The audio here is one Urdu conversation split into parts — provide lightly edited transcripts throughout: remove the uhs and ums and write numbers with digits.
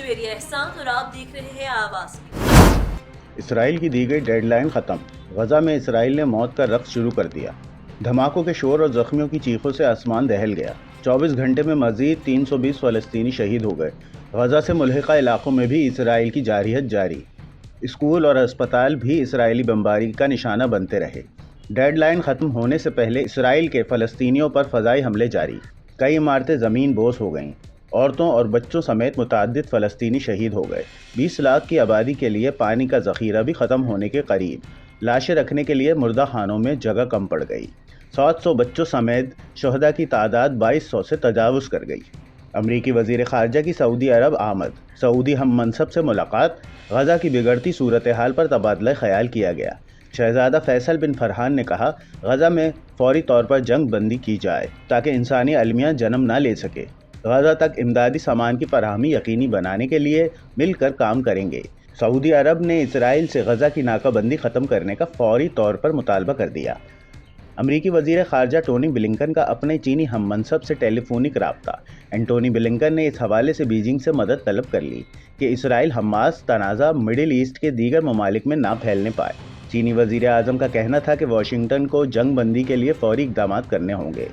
میری احسان اور آپ دیکھ رہے ہیں آواز۔ اسرائیل کی دی گئی ڈیڈ لائن ختم، غزہ میں اسرائیل نے موت کا رقص شروع کر دیا۔ دھماکوں کے شور اور زخمیوں کی چیخوں سے آسمان دہل گیا۔ 24 گھنٹے میں مزید 320 فلسطینی شہید ہو گئے۔ غزہ سے ملحقہ علاقوں میں بھی اسرائیل کی جارحیت جاری۔ اسکول اور اسپتال بھی اسرائیلی بمباری کا نشانہ بنتے رہے۔ ڈیڈ لائن ختم ہونے سے پہلے اسرائیل کے فلسطینیوں پر فضائی حملے جاری۔ کئی عمارتیں زمین بوس ہو گئیں۔ عورتوں اور بچوں سمیت متعدد فلسطینی شہید ہو گئے۔ 20 لاکھ کی آبادی کے لیے پانی کا ذخیرہ بھی ختم ہونے کے قریب۔ لاشیں رکھنے کے لیے مردہ خانوں میں جگہ کم پڑ گئی۔ 700 بچوں سمیت شہداء کی تعداد 2200 سے تجاوز کر گئی۔ امریکی وزیر خارجہ کی سعودی عرب آمد، سعودی ہم منصب سے ملاقات، غزہ کی بگڑتی صورتحال پر تبادلہ خیال کیا گیا۔ شہزادہ فیصل بن فرحان نے کہا، غزہ میں فوری طور پر جنگ بندی کی جائے تاکہ انسانی المیہ جنم نہ لے سکے۔ غزہ تک امدادی سامان کی فراہمی یقینی بنانے کے لیے مل کر کام کریں گے۔ سعودی عرب نے اسرائیل سے غزہ کی ناکہ بندی ختم کرنے کا فوری طور پر مطالبہ کر دیا۔ امریکی وزیر خارجہ ٹونی بلنکن کا اپنے چینی ہم منصب سے ٹیلی فونک رابطہ۔ اینٹونی بلنکن نے اس حوالے سے بیجنگ سے مدد طلب کر لی کہ اسرائیل حماس تنازع مڈل ایسٹ کے دیگر ممالک میں نہ پھیلنے پائے۔ چینی وزیر اعظم کا کہنا تھا کہ واشنگٹن کو جنگ بندی کے لیے فوری اقدامات کرنے ہوں گے۔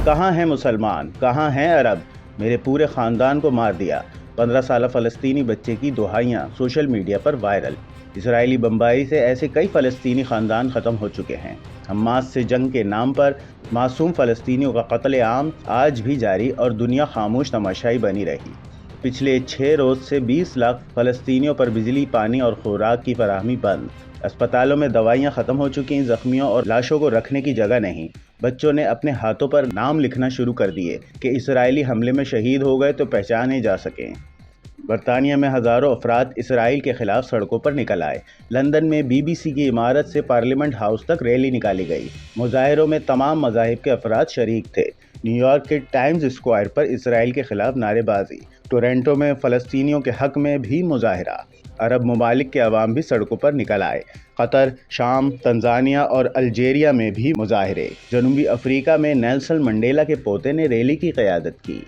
کہاں ہیں مسلمان، کہاں ہیں عرب، میرے پورے خاندان کو مار دیا، 15 سالہ فلسطینی بچے کی دہائیاں سوشل میڈیا پر وائرل۔ اسرائیلی بمباری سے ایسے کئی فلسطینی خاندان ختم ہو چکے ہیں۔ حماس سے جنگ کے نام پر معصوم فلسطینیوں کا قتل عام آج بھی جاری اور دنیا خاموش تماشائی بنی رہی۔ پچھلے 6 روز سے 20 لاکھ فلسطینیوں پر بجلی، پانی اور خوراک کی فراہمی بند۔ اسپتالوں میں دوائیاں ختم ہو چکی، زخمیوں اور لاشوں کو رکھنے کی جگہ نہیں۔ بچوں نے اپنے ہاتھوں پر نام لکھنا شروع کر دیے کہ اسرائیلی حملے میں شہید ہو گئے تو پہچانے جا سکیں۔ برطانیہ میں ہزاروں افراد اسرائیل کے خلاف سڑکوں پر نکل آئے۔ لندن میں بی بی سی کی عمارت سے پارلیمنٹ ہاؤس تک ریلی نکالی گئی۔ مظاہروں میں تمام مذاہب کے افراد شریک تھے۔ نیو یارک کے ٹائمز اسکوائر پر اسرائیل کے خلاف نعرے بازی۔ ٹورنٹو میں فلسطینیوں کے حق میں بھی مظاہرہ۔ عرب ممالک کے عوام بھی سڑکوں پر نکل آئے۔ قطر، شام، تنزانیہ اور الجیریا میں بھی مظاہرے۔ جنوبی افریقہ میں نیلسن منڈیلا کے پوتے نے ریلی کی قیادت کی۔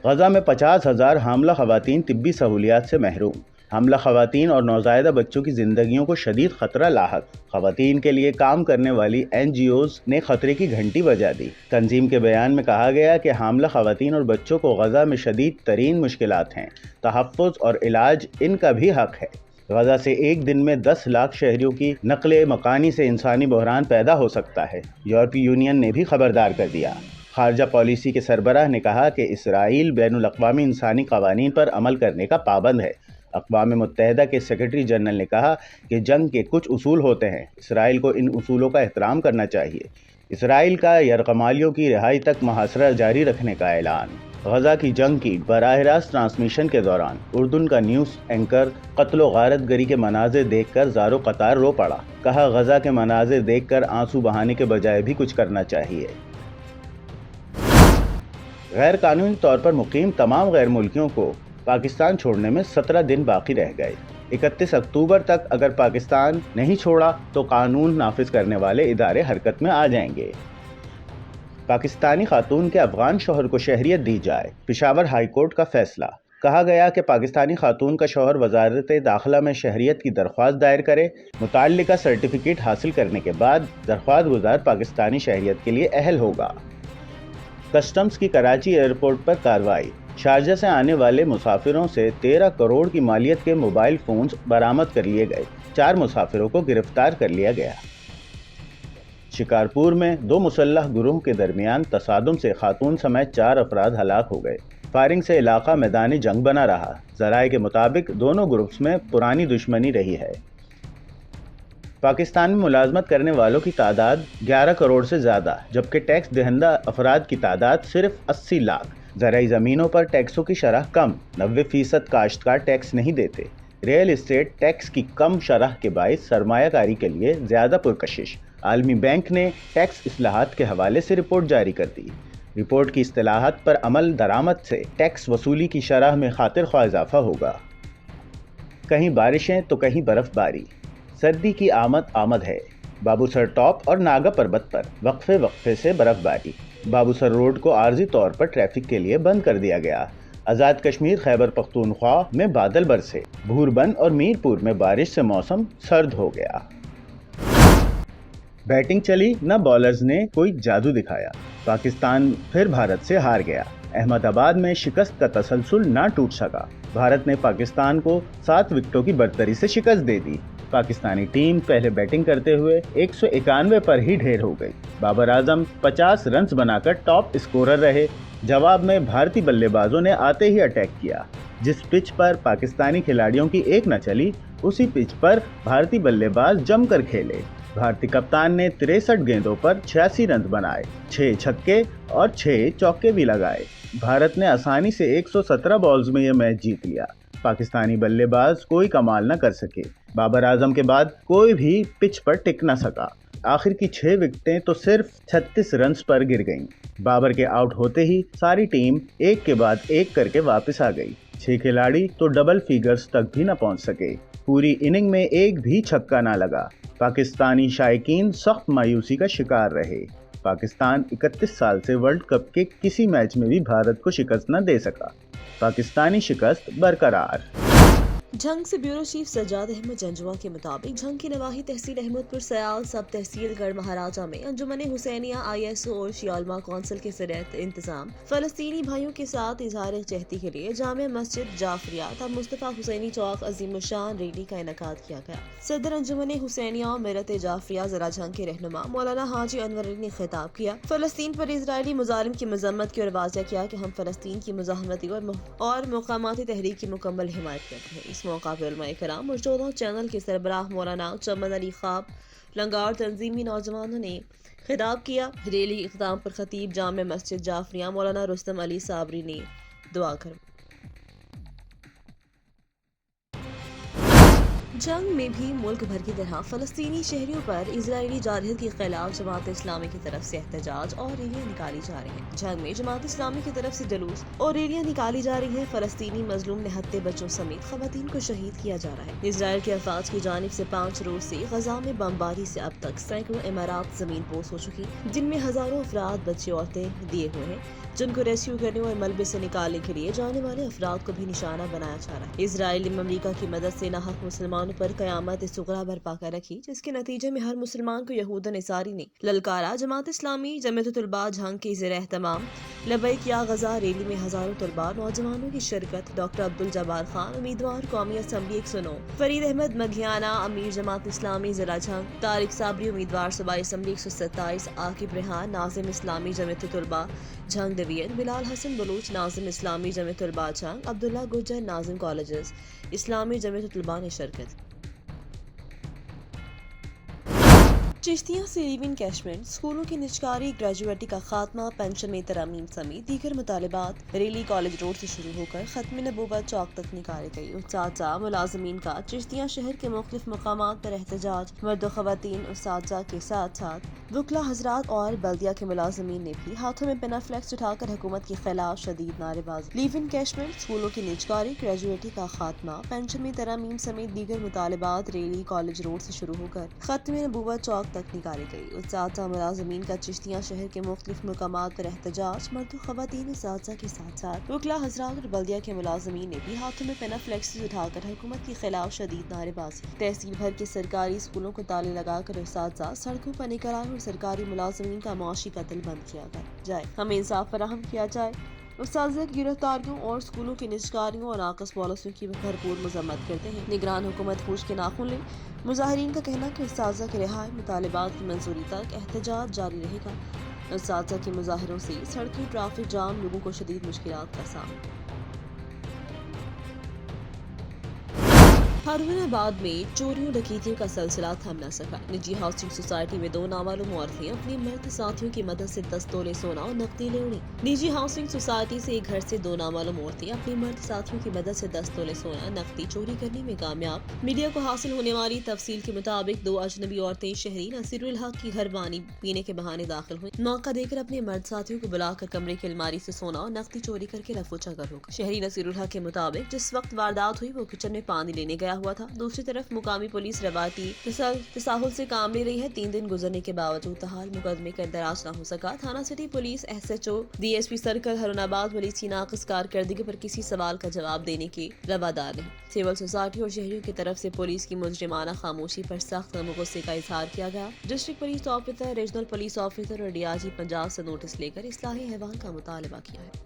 غزہ میں 50,000 حاملہ خواتین طبی سہولیات سے محروم۔ حاملہ خواتین اور نوزائیدہ بچوں کی زندگیوں کو شدید خطرہ لاحق۔ خواتین کے لیے کام کرنے والی NGOز نے خطرے کی گھنٹی بجا دی۔ تنظیم کے بیان میں کہا گیا کہ حاملہ خواتین اور بچوں کو غزہ میں شدید ترین مشکلات ہیں۔ تحفظ اور علاج ان کا بھی حق ہے۔ غزہ سے ایک دن میں 10 لاکھ شہریوں کی نقل مکانی سے انسانی بحران پیدا ہو سکتا ہے۔ یورپی یونین نے بھی خبردار کر دیا۔ خارجہ پالیسی کے سربراہ نے کہا کہ اسرائیل بین الاقوامی انسانی قوانین پر عمل کرنے کا پابند ہے۔ اقوام متحدہ کے سیکرٹری جنرل نے کہا کہ جنگ کے کچھ اصول ہوتے ہیں، اسرائیل کو ان اصولوں کا احترام کرنا چاہیے۔ اسرائیل کا یرغمالیوں کی رہائی تک محاصرہ جاری رکھنے کا اعلان۔ غزہ کی جنگ کی براہ راست ٹرانسمیشن کے دوران اردن کا نیوز اینکر قتل و غارت گری کے مناظر دیکھ کر زارو قطار رو پڑا۔ کہا، غزہ کے مناظر دیکھ کر آنسو بہانے کے بجائے بھی کچھ کرنا چاہیے۔ غیر قانونی طور پر مقیم تمام غیر ملکیوں کو پاکستان چھوڑنے میں 17 دن باقی رہ گئے۔ 31 اکتوبر تک اگر پاکستان نہیں چھوڑا تو قانون نافذ کرنے والے ادارے حرکت میں آ جائیں گے۔ پاکستانی خاتون کے افغان شوہر کو شہریت دی جائے، پشاور ہائی کورٹ کا فیصلہ۔ کہا گیا کہ پاکستانی خاتون کا شوہر وزارت داخلہ میں شہریت کی درخواست دائر کرے۔ متعلقہ سرٹیفکیٹ حاصل کرنے کے بعد درخواست گزار پاکستانی شہریت کے لیے اہل ہوگا۔ کسٹمز کی کراچی ایئرپورٹ پر کارروائی۔ شارجہ سے آنے والے مسافروں سے 13 کروڑ کی مالیت کے موبائل فونز برآمد کر لیے گئے۔ 4 مسافروں کو گرفتار کر لیا گیا۔ شکارپور میں 2 مسلح گروہ کے درمیان تصادم سے خاتون سمیت 4 افراد ہلاک ہو گئے۔ فائرنگ سے علاقہ میدانی جنگ بنا رہا۔ ذرائع کے مطابق دونوں گروپس میں پرانی دشمنی رہی ہے۔ پاکستان میں ملازمت کرنے والوں کی تعداد 11 کروڑ سے زیادہ، جبکہ ٹیکس دہندہ افراد کی تعداد صرف 80 لاکھ۔ زرعی زمینوں پر ٹیکسوں کی شرح کم، 90% کاشتکار ٹیکس نہیں دیتے۔ ریئل اسٹیٹ ٹیکس کی کم شرح کے باعث سرمایہ کاری کے لیے زیادہ پرکشش۔ عالمی بینک نے ٹیکس اصلاحات کے حوالے سے رپورٹ جاری کر دی۔ رپورٹ کی اصطلاحات پر عمل درآمد سے ٹیکس وصولی کی شرح میں خاطر خواہ اضافہ ہوگا۔ کہیں بارشیں تو کہیں برف باری۔ سردی کی آمد ہے۔ بابو سر ٹاپ اور ناگا پربت پر وقفے سے برف باری۔ بابو سر روڈ کو عارضی طور پر ٹریفک کے لیے بند کر دیا گیا۔ آزاد کشمیر خیبر پختونخوا میں بادل برسے، بھوربند اور میرپور میں بارش سے موسم سرد ہو گیا۔ بیٹنگ چلی نہ بالرز نے کوئی جادو دکھایا، پاکستان پھر بھارت سے ہار گیا۔ احمد آباد میں شکست کا تسلسل نہ ٹوٹ سکا، بھارت نے پاکستان کو 7 وکٹوں کی برتری سے شکست دے دی۔ پاکستانی ٹیم پہلے بیٹنگ کرتے ہوئے 191 پر ہی ڈھیر ہو گئی۔ بابر اعظم 50 رنز بنا کر ٹاپ اسکورر رہے۔ جواب میں بھارتی بلے بازوں نے آتے ہی اٹیک کیا۔ جس پچ پر پاکستانی کھلاڑیوں کی ایک نہ چلی، اسی پچ پر بھارتی بلے باز جم کر کھیلے۔ بھارتی کپتان نے 63 گیندوں پر 86 رنز بنائے، 6 چھکے اور 6 چوکے بھی لگائے۔ بھارت نے آسانی سے 117 بالز میں یہ میچ جیت لیا۔ پاکستانی بلے باز کوئی کمال نہ کر سکے۔ بابر اعظم کے بعد کوئی بھی پچ پر ٹک نہ سکا۔ آخر کی 6 وکٹیں تو صرف 36 رنز پر گر گئیں۔ بابر کے آؤٹ ہوتے ہی ساری ٹیم ایک کے بعد ایک کر کے واپس آ گئی۔ 6 کھلاڑی تو ڈبل فیگرز تک بھی نہ پہنچ سکے۔ پوری اننگ میں ایک بھی چھکا نہ لگا۔ پاکستانی شائقین سخت مایوسی کا شکار رہے۔ پاکستان 31 سال سے ورلڈ کپ کے کسی میچ میں بھی بھارت کو شکست نہ دے سکا۔ پاکستانی شکست برقرار۔ جھنگ سے بیورو چیف سجاد احمد جنجوا کے مطابق جھنگ کی نواحی تحصیل احمد پور سیال سب تحصیل گڑھ مہاراجہ میں انجمن حسینیہ ISO اور شیعہ علماء کونسل کے زیر انتظام فلسطینی بھائیوں کے ساتھ اظہار یکجہتی کے لیے جامع مسجد جعفریہ تا مصطفیٰ حسینی چوک عظیم الشان ریلی کا انعقاد کیا گیا۔ صدر انجمن حسینیہ اور ملت جعفریہ ضلع جھنگ کے رہنما مولانا حاجی انور علی نے خطاب کیا۔ فلسطین پر اسرائیلی مظالم کی مذمت کی اور واضح کیا کہ ہم فلسطین کی مزاحمتی اور مقاماتی تحریک کی مکمل حمایت کرتے ہیں۔ اس موقع پر علماء کرام اور 14 چینل کے سربراہ مولانا چمن علی خواب لنگا اور تنظیمی نوجوانوں نے خطاب کیا۔ ریلی اختتام پر خطیب جامع مسجد جعفریہ مولانا رستم علی صابری نے دعا کروائی۔ جنگ میں بھی ملک بھر کی طرح فلسطینی شہریوں پر اسرائیلی جارحیت کے خلاف جماعت اسلامی کی طرف سے احتجاج اور ریلیاں نکالی جا رہی ہیں۔ جنگ میں جماعت اسلامی کی طرف سے جلوس اور ریلیاں نکالی جا رہی ہیں۔ فلسطینی مظلوم نہتے بچوں سمیت خواتین کو شہید کیا جا رہا ہے۔ اسرائیل کے افواج کی جانب سے 5 روز سے غزہ میں بمباری سے اب تک سینکڑوں عمارات زمین بوس ہو چکی، جن میں ہزاروں افراد بچے عورتیں دیے ہوئے ہیں، جن کو ریسکیو کرنے اور ملبے سے نکالنے کے لیے جانے والے افراد کو بھی نشانہ بنایا جا رہا ہے۔ اسرائیل نے امریکہ کی مدد سے ناحق مسلمانوں پر قیامت صغریٰ برپا کر رکھی، جس کے نتیجے میں ہر مسلمان کو یہود نصاری نے للکارا۔ جماعت اسلامی جمعیت الطلباء جھنگ کے زیر اہتمام لبیک یا غزہ ریلی میں ہزاروں طلباء نوجوانوں کی شرکت۔ ڈاکٹر عبدالجبار خان امیدوار قومی اسمبلی 109، فرید احمد مگھیانہ امیر جماعت اسلامی ضلع جھنگ، طارق صابری امیدوار صوبائی اسمبلی 127، عاقب ریحان ناظم اسلامی جمعیت الطلباء جھنگ ڈویژن، بلال حسن بلوچ ناظم اسلامی جمعیت الطلباء جھنگ، عبداللہ گجر ناظم کالجز اسلامی جمعیت الطلباء نے شرکت۔ چشتیاں سے لیو ان کیشمنٹ، اسکولوں کی نجکاری گریجویٹی کا خاتمہ، پینشن میں ترامیم سمیت دیگر مطالبات ریلی کالج روڈ سے شروع ہو کر ختم نبوت چوک تک نکالی گئی۔ اساتذہ ملازمین کا چشتیاں شہر کے مختلف مقامات پر احتجاج، مرد و خواتین اساتذہ کے ساتھ ساتھ وکلاء حضرات اور بلدیہ کے ملازمین نے بھی ہاتھوں میں پنا فلیکس اٹھا کر حکومت کے خلاف شدید نعرے بازی۔ لیو ان کیشمنٹ، اسکولوں کی نجکاری گریجویٹی کا خاتمہ، پینشن میں ترامیم سمیت دیگر مطالبات ریلی کالج روڈ سے شروع ہو کر ختم نبوت چوک تک نکالی گئی۔ اساتذہ ملازمین کا چشتیاں شہر کے مختلف مقامات پر احتجاج، مرد و خواتین اساتذہ کے ساتھ ساتھ وکلاء حضرات اور بلدیہ کے ملازمین نے بھی ہاتھوں میں پنا فلیکس اٹھا کر حکومت کے خلاف شدید نعرے بازی۔ تحصیل بھر کے سرکاری اسکولوں کو تالے لگا کر اساتذہ سڑکوں پر نکل آئے اور سرکاری ملازمین کا معاشی قتل بند کیا جائے، ہمیں انصاف فراہم کیا جائے۔ اساتذہ کی گرفتاریوں اور اسکولوں کی نجکاریوں اور ناقص پالیسیوں کی بھرپور مذمت کرتے ہیں۔ نگران حکومت ہوش کے ناخن لے۔ مظاہرین کا کہنا کہ اساتذہ کی رہائی، مطالبات کی منظوری تک احتجاج جاری رہے گا۔ اساتذہ کے مظاہروں سے سڑکیں، ٹریفک جام، لوگوں کو شدید مشکلات کا سامنا۔ ہارون آباد میں چوریوں ڈکیتیوں کا سلسلہ تھم نہ سکا۔ نجی ہاؤسنگ سوسائٹی میں 2 نامعلوم عورتیں اپنے مرد ساتھیوں کی مدد سے 10 تولے سونا اور نقدی لے اڑی۔ نجی ہاؤسنگ سوسائٹی سے ایک گھر سے 2 نامعلوم عورتیں اپنے مرد ساتھیوں کی مدد سے 10 تولے سونا نقدی چوری کرنے میں کامیاب۔ میڈیا کو حاصل ہونے والی تفصیل کے مطابق 2 اجنبی عورتیں شہری نصیر الحق کی گھر پانی پینے کے بہانے داخل ہوئیں۔ موقع دے کر اپنے مرد ساتھیوں کو بلا کر کمرے کی الماری سے سونا اور نقدی چوری کر کے رفو چکر ہو گئے۔ شہری نصیر الحق کے مطابق جس وقت واردات ہوئی وہ کچن میں پانی لینے گیا کیا ہوا تھا۔ دوسری طرف مقامی پولیس روایتی تساہل سے کام لے رہی ہے۔ 3 دن گزرنے کے باوجود تاحال مقدمے کا اندراج نہ ہو سکا۔ تھانہ city police SHO DSP circle Haroonabad police کی ناقص کارکردگی پر کسی سوال کا جواب دینے کی روادار نہیں۔ سول سوسائٹی اور شہریوں کی طرف سے پولیس کی مجرمانہ خاموشی پر سخت غصے کا اظہار کیا گیا۔ District police officer, regional police officer اور DIG پنجاب سے نوٹس لے کر اصلاح احوال کا مطالبہ کیا ہے۔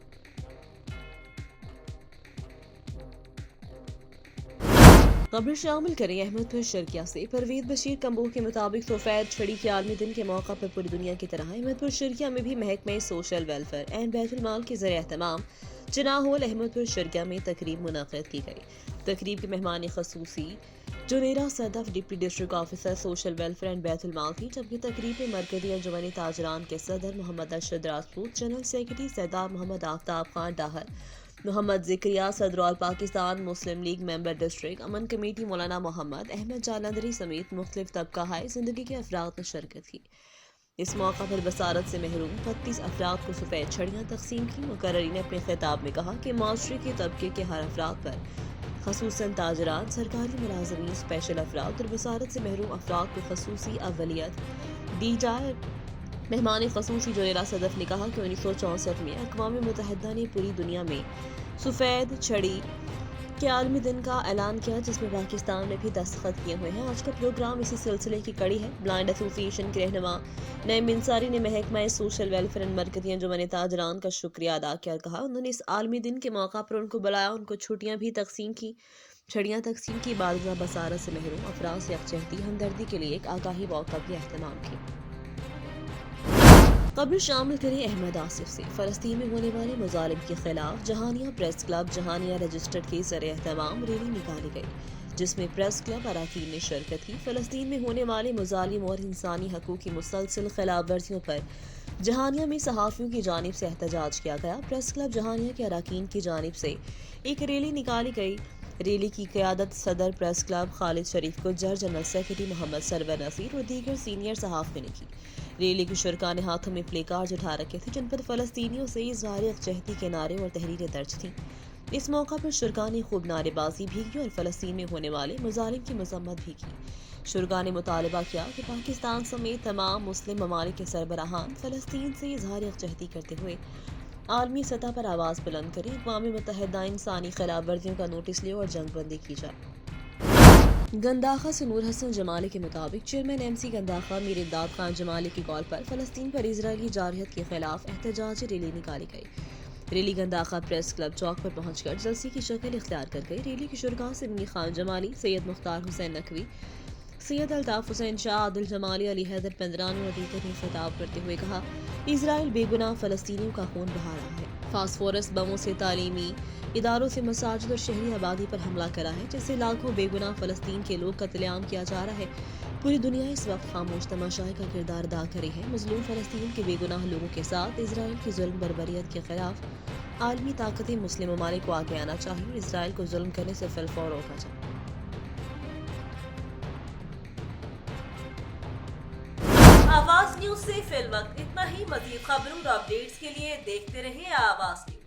خبر شامل کریں احمد پور شرکیہ سے۔ پرویز بشیر کمبوہ کے مطابق سفید چھڑی کے عالمی دن کے موقع پر پوری دنیا کی طرح احمد پور شرکیہ میں بھی محکمہ سوشل ویلفیئر اینڈ بیت المال کے زیر اہتمام چناح ہال احمد پور شرکیہ میں تقریب منعقد کی گئی۔ تقریب کے مہمان خصوصی Junaira Sadaf deputy district officer social welfare and بیت المال تھی، جبکہ تقریب میں مرکزی انجمن تاجران کے صدر محمد ارشد راجپوت، جنرل سیکرٹری سردار محمد آفتاب خان ڈاہر، محمد ذکریا صدر آل پاکستان مسلم لیگ ممبر ڈسٹرکٹ امن کمیٹی مولانا محمد احمد جالندری سمیت مختلف طبقہ ہائے زندگی کے افراد نے شرکت کی۔ اس موقع پر بصارت سے محروم 32 افراد کو سفید چھڑیاں تقسیم کی۔ مقررین نے اپنے خطاب میں کہا کہ معاشرے کے طبقے کے ہر افراد پر، خصوصاً تاجران، سرکاری ملازمین، اسپیشل افراد اور بصارت سے محروم افراد کو خصوصی اولویت دی جائے۔ مہمان خصوصی جنیرا صدف نے کہا کہ 1964 میں اقوام متحدہ نے پوری دنیا میں سفید چھڑی کے عالمی دن کا اعلان کیا، جس میں پاکستان نے بھی دستخط کیے ہوئے ہیں۔ آج کا پروگرام اسی سلسلے کی کڑی ہے۔ بلائنڈ ایسوسی ایشن کے رہنما نعیم انصاری نے محکمہ سوشل ویلفیئر اینڈ مرکزی انجمن تاجران کا شکریہ ادا کیا اور کہا انہوں نے اس عالمی دن کے موقع پر ان کو بلایا، ان کو چھڑیاں تقسیم کی، بعض بصارت سے محروم افراد سے یکجہتی، ہمدردی کے لیے ایک آگاہی واک کا بھی اہتمام کیا۔ خبر شامل کریں احمد آصف سے۔ فلسطین میں ہونے والے مظالم کے خلاف Jahania press club Jahania registered کے زیر اہتمام ریلی نکالی گئی، جس میں پریس کلب اراکین نے شرکت کی۔ فلسطین میں ہونے والے مظالم اور انسانی حقوق کی مسلسل خلاف ورزیوں پر جہانیہ میں صحافیوں کی جانب سے احتجاج کیا گیا۔ پریس کلب جہانیہ کے اراکین کی جانب سے ایک ریلی نکالی گئی۔ ریلی کی قیادت صدر پریس کلب خالد شریف گجر، جنرل سیکرٹری محمد سرور نصیر اور دیگر سینئر صحافیوں نے کی۔ ریلی کے شرکاء نے ہاتھوں میں پلے کارڈز اٹھا رکھے تھے، جن پر فلسطینیوں سے اظہار یکجہتی کے نعرے اور تحریریں درج تھیں۔ اس موقع پر شرکاء نے خوب نعرے بازی بھی کی اور فلسطین میں ہونے والے مظالم کی مذمت بھی کی۔ شرکاء نے مطالبہ کیا کہ پاکستان سمیت تمام مسلم ممالک کے سربراہان فلسطین سے اظہار یکجہتی کرتے ہوئے عالمی سطح پر آواز بلند کریں، اقوام متحدہ انسانی خلاف ورزیوں کا نوٹس لے اور جنگ بندی کی جائے۔ گنداخہ سے نور حسن جمالی کے مطابق چیئرمین MC گنداخہ میر امداد خان جمالی کی کال پر فلسطین پر اسرائیلی جارحیت کے خلاف احتجاجی ریلی نکالی گئی۔ ریلی گنداخہ پریس کلب چوک پر پہنچ کر جلسے کی شکل اختیار کر گئی۔ ریلی کے شرکاء سے منی خان جمالی، سید مختار حسین نقوی، سید الطاف حسین شاہ، عادل جمالی، علی حیدر پندرانی اور دیگر نے خطاب کرتے ہوئے کہا اسرائیل بے گناہ فلسطینیوں کا خون بہا رہا ہے، فاسفورس بموں سے تعلیمی اداروں سے مساجد اور شہری آبادی پر حملہ کرا ہے، جس سے لاکھوں بے گناہ فلسطین کے لوگ قتل عام کیا جا رہا ہے۔ پوری دنیا اس وقت خاموش تماشائی کا کردار ادا کری ہے۔ مظلوم فلسطین کے بے گناہ لوگوں کے ساتھ اسرائیل کی ظلم بربریت کے خلاف عالمی طاقتیں مسلم ممالک کو آگے آنا چاہیے اور اسرائیل کو ظلم کرنے سے فی الفور روکا جائے۔ آواز نیوز سے فی الوقت اتنا ہی۔ مزید خبروں اور اپڈیٹس کے لیے دیکھتے رہیے آواز نیوز۔